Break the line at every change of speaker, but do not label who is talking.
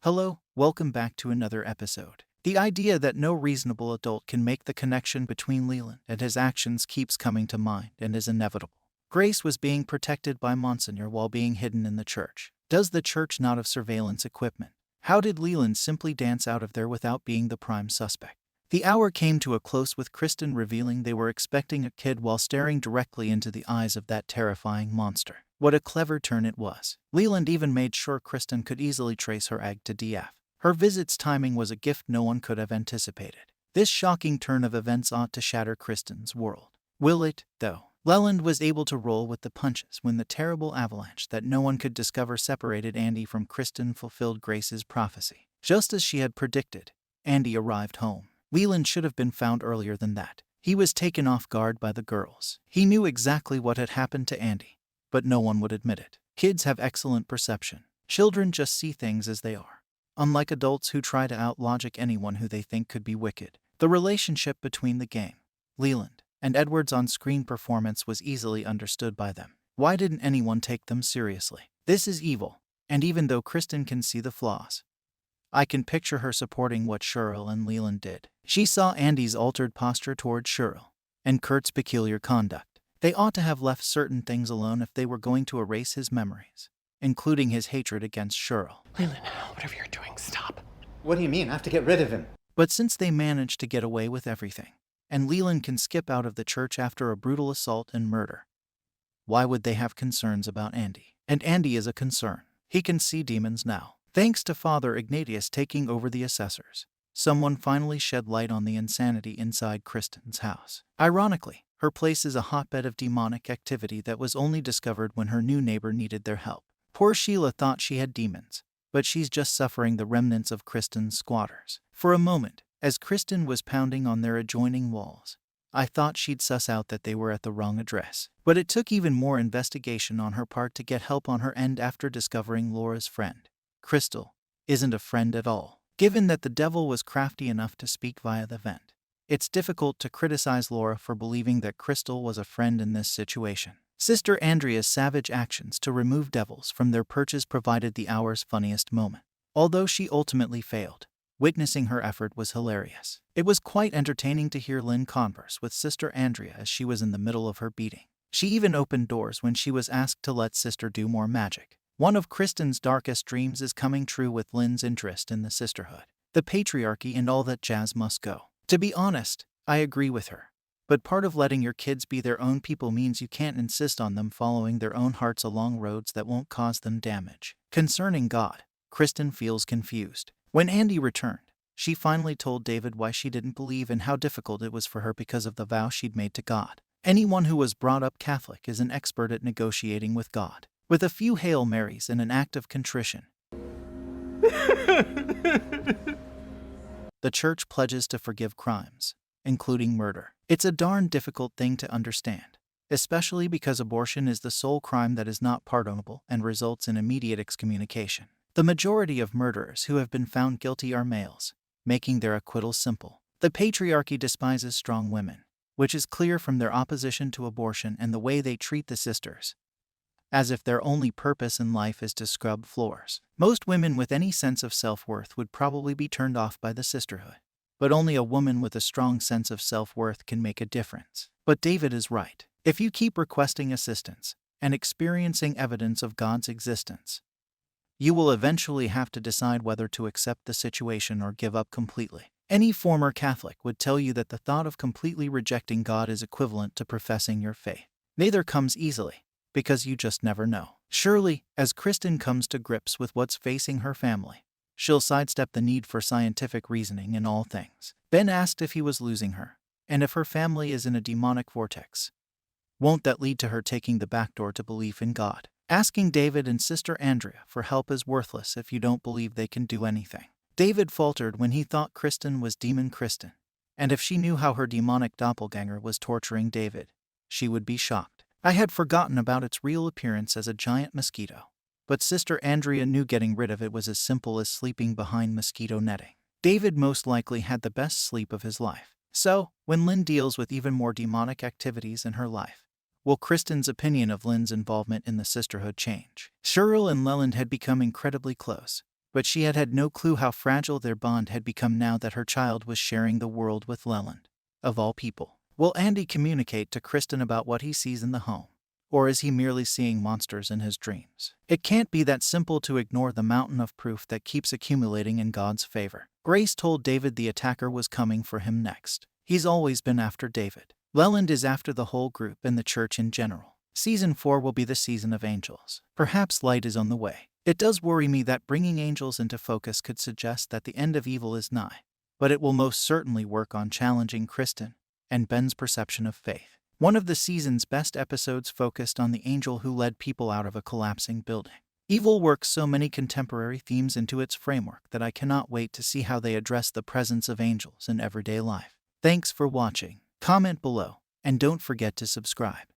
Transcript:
Hello, welcome back to another episode. The idea that no reasonable adult can make the connection between Leland and his actions keeps coming to mind and is inevitable. Grace was being protected by Monsignor while being hidden in the church. Does the church not have surveillance equipment? How did Leland simply dance out of there without being the prime suspect? The hour came to a close with Kristen revealing they were expecting a kid while staring directly into the eyes of that terrifying monster. What a clever turn it was. Leland even made sure Kristen could easily trace her egg to DF. Her visit's timing was a gift no one could have anticipated. This shocking turn of events ought to shatter Kristen's world. Will it, though? Leland was able to roll with the punches when the terrible avalanche that no one could discover separated Andy from Kristen fulfilled Grace's prophecy. Just as she had predicted, Andy arrived home. Leland should have been found earlier than that. He was taken off guard by the girls. He knew exactly what had happened to Andy, but no one would admit it. Kids have excellent perception. Children just see things as they are, unlike adults who try to outlogic anyone who they think could be wicked. The relationship between the gang, Leland, and Edward's on-screen performance was easily understood by them. Why didn't anyone take them seriously? This is evil, and even though Kristen can see the flaws, I can picture her supporting what Cheryl and Leland did. She saw Andy's altered posture toward Cheryl, and Kurt's peculiar conduct. They ought to have left certain things alone if they were going to erase his memories, including his hatred against Cheryl.
Leland, whatever you're doing, stop.
What do you mean? I have to get rid of him.
But since they managed to get away with everything, and Leland can skip out of the church after a brutal assault and murder, why would they have concerns about Andy? And Andy is a concern. He can see demons now. Thanks to Father Ignatius taking over the assessors, someone finally shed light on the insanity inside Kristen's house. Ironically, her place is a hotbed of demonic activity that was only discovered when her new neighbor needed their help. Poor Sheila thought she had demons, but she's just suffering the remnants of Kristen's squatters. For a moment, as Kristen was pounding on their adjoining walls, I thought she'd suss out that they were at the wrong address. But it took even more investigation on her part to get help on her end after discovering Laura's friend, Crystal, isn't a friend at all. Given that the devil was crafty enough to speak via the vent, it's difficult to criticize Laura for believing that Crystal was a friend in this situation. Sister Andrea's savage actions to remove devils from their perches provided the hour's funniest moment. Although she ultimately failed, witnessing her effort was hilarious. It was quite entertaining to hear Lynn converse with Sister Andrea as she was in the middle of her beating. She even opened doors when she was asked to let Sister do more magic. One of Kristen's darkest dreams is coming true with Lynn's interest in the sisterhood. The patriarchy and all that jazz must go. To be honest, I agree with her. But part of letting your kids be their own people means you can't insist on them following their own hearts along roads that won't cause them damage. Concerning God, Kristen feels confused. When Andy returned, she finally told David why she didn't believe and how difficult it was for her because of the vow she'd made to God. Anyone who was brought up Catholic is an expert at negotiating with God. With a few Hail Marys and an act of contrition, the church pledges to forgive crimes, including murder. It's a darn difficult thing to understand, especially because abortion is the sole crime that is not pardonable and results in immediate excommunication. The majority of murderers who have been found guilty are males, making their acquittal simple. The patriarchy despises strong women, which is clear from their opposition to abortion and the way they treat the sisters, as if their only purpose in life is to scrub floors. Most women with any sense of self-worth would probably be turned off by the sisterhood. But only a woman with a strong sense of self-worth can make a difference. But David is right. If you keep requesting assistance and experiencing evidence of God's existence, you will eventually have to decide whether to accept the situation or give up completely. Any former Catholic would tell you that the thought of completely rejecting God is equivalent to professing your faith. Neither comes easily, because you just never know. Surely, as Kristen comes to grips with what's facing her family, she'll sidestep the need for scientific reasoning in all things. Ben asked if he was losing her, and if her family is in a demonic vortex. Won't that lead to her taking the back door to belief in God? Asking David and Sister Andrea for help is worthless if you don't believe they can do anything. David faltered when he thought Kristen was Demon Kristen, and if she knew how her demonic doppelganger was torturing David, she would be shocked. I had forgotten about its real appearance as a giant mosquito, but Sister Andrea knew getting rid of it was as simple as sleeping behind mosquito netting. David most likely had the best sleep of his life. So, when Lynn deals with even more demonic activities in her life, will Kristen's opinion of Lynn's involvement in the sisterhood change? Cheryl and Leland had become incredibly close, but she had had no clue how fragile their bond had become now that her child was sharing the world with Leland. Of all people, will Andy communicate to Kristen about what he sees in the home? Or is he merely seeing monsters in his dreams? It can't be that simple to ignore the mountain of proof that keeps accumulating in God's favor. Grace told David the attacker was coming for him next. He's always been after David. Leland is after the whole group and the church in general. Season 4 will be the season of angels. Perhaps light is on the way. It does worry me that bringing angels into focus could suggest that the end of evil is nigh, but it will most certainly work on challenging Kristen and Ben's perception of faith. One of the season's best episodes focused on the angel who led people out of a collapsing building. Evil works so many contemporary themes into its framework that I cannot wait to see how they address the presence of angels in everyday life. Thanks for watching. Comment below, and don't forget to subscribe.